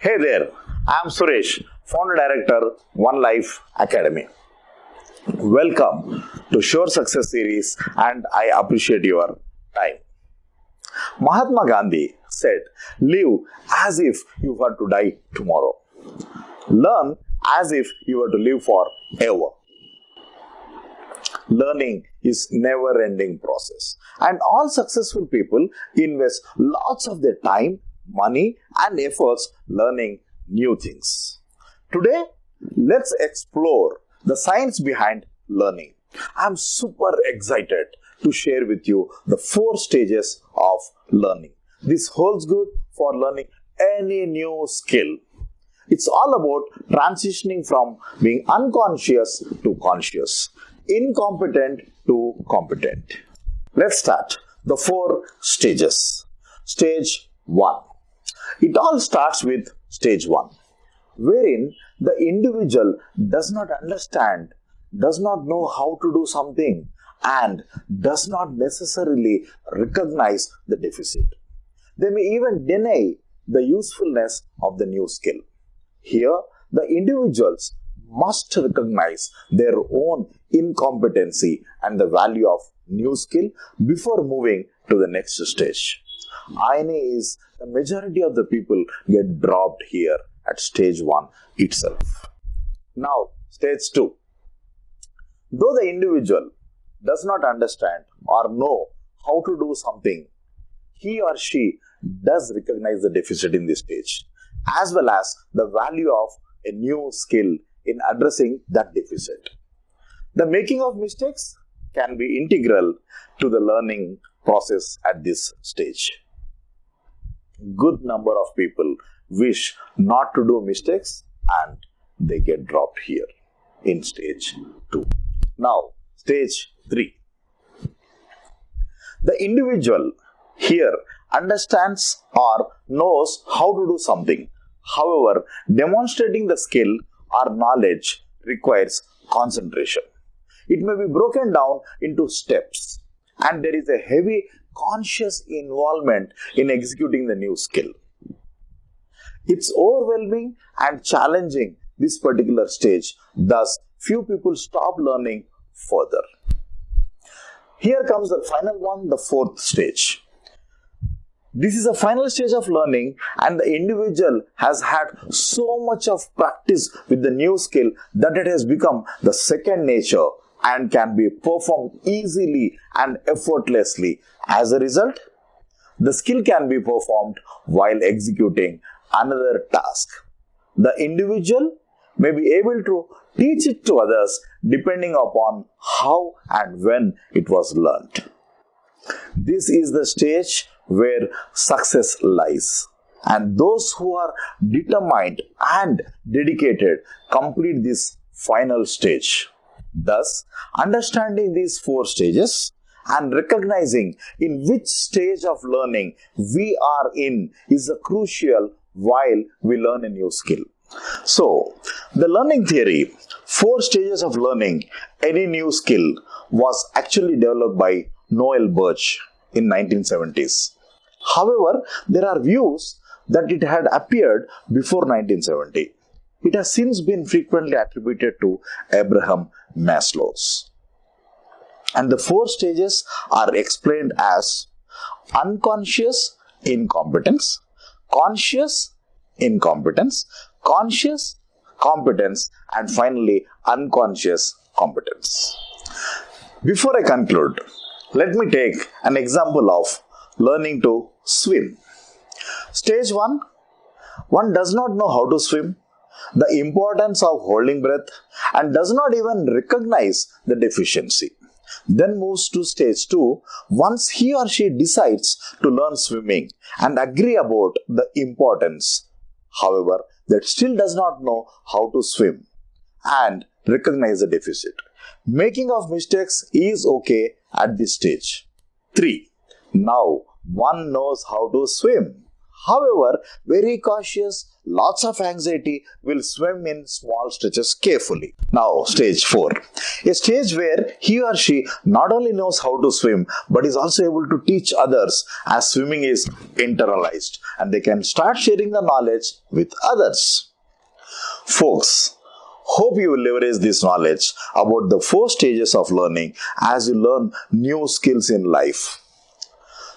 Hey there, I am Suresh, founder director One Life Academy. Welcome to Sure Success series and I appreciate your time. Mahatma Gandhi said, live as if you were to die tomorrow. Learn as if you were to live forever. Learning is never-ending process and all successful people invest lots of their time, money and efforts learning new things. Today, let's explore the science behind learning. I'm super excited to share with you the 4 stages of learning. This holds good for learning any new skill. It's all about transitioning from being unconscious to conscious, incompetent to competent. Let's start the 4 stages. Stage 1. It all starts with stage 1, wherein the individual does not understand, does not know how to do something, and does not necessarily recognize the deficit. They may even deny the usefulness of the new skill. Here, the individuals must recognize their own incompetency and the value of new skill before moving to the next stage. Irony is the majority of the people get dropped here at stage 1 itself. Now, stage 2. Though the individual does not understand or know how to do something, he or she does recognize the deficit in this stage, as well as the value of a new skill in addressing that deficit. The making of mistakes can be integral to the learning process at this stage. Good number of people wish not to do mistakes and they get dropped here in stage 2. Now, stage 3. The individual here understands or knows how to do something. However, demonstrating the skill or knowledge requires concentration. It may be broken down into steps and there is a heavy conscious involvement in executing the new skill. It's overwhelming and challenging this particular stage, thus few people stop learning further. Here comes the final one, the 4th stage. This is a final stage of learning and the individual has had so much of practice with the new skill that it has become the second nature and can be performed easily and effortlessly. As a result, the skill can be performed while executing another task. The individual may be able to teach it to others depending upon how and when it was learnt. This is the stage where success lies, and those who are determined and dedicated complete this final stage. Thus, understanding these 4 stages and recognizing in which stage of learning we are in is crucial while we learn a new skill. So, the learning theory, 4 stages of learning any new skill, was actually developed by Noel Birch in 1970s. However, there are views that it had appeared before 1970. It has since been frequently attributed to Abraham Maslow. And the 4 stages are explained as unconscious incompetence, conscious incompetence, conscious competence, and finally unconscious competence. Before I conclude, let me take an example of learning to swim. Stage 1, one does not know how to swim, the importance of holding breath, and does not even recognize the deficiency. Then moves to stage 2 once he or she decides to learn swimming and agree about the importance. However, that still does not know how to swim and recognize the deficit. Making of mistakes is okay at this stage. 3. Now one knows how to swim. However, very cautious, lots of anxiety, will swim in small stretches carefully. Now, stage 4. A stage where he or she not only knows how to swim but is also able to teach others, as swimming is internalized and they can start sharing the knowledge with others. Folks, hope you will leverage this knowledge about the 4 stages of learning as you learn new skills in life.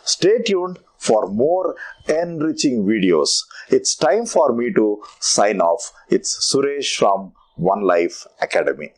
Stay tuned for more enriching videos. It's time for me to sign off. It's Suresh from One Life Academy.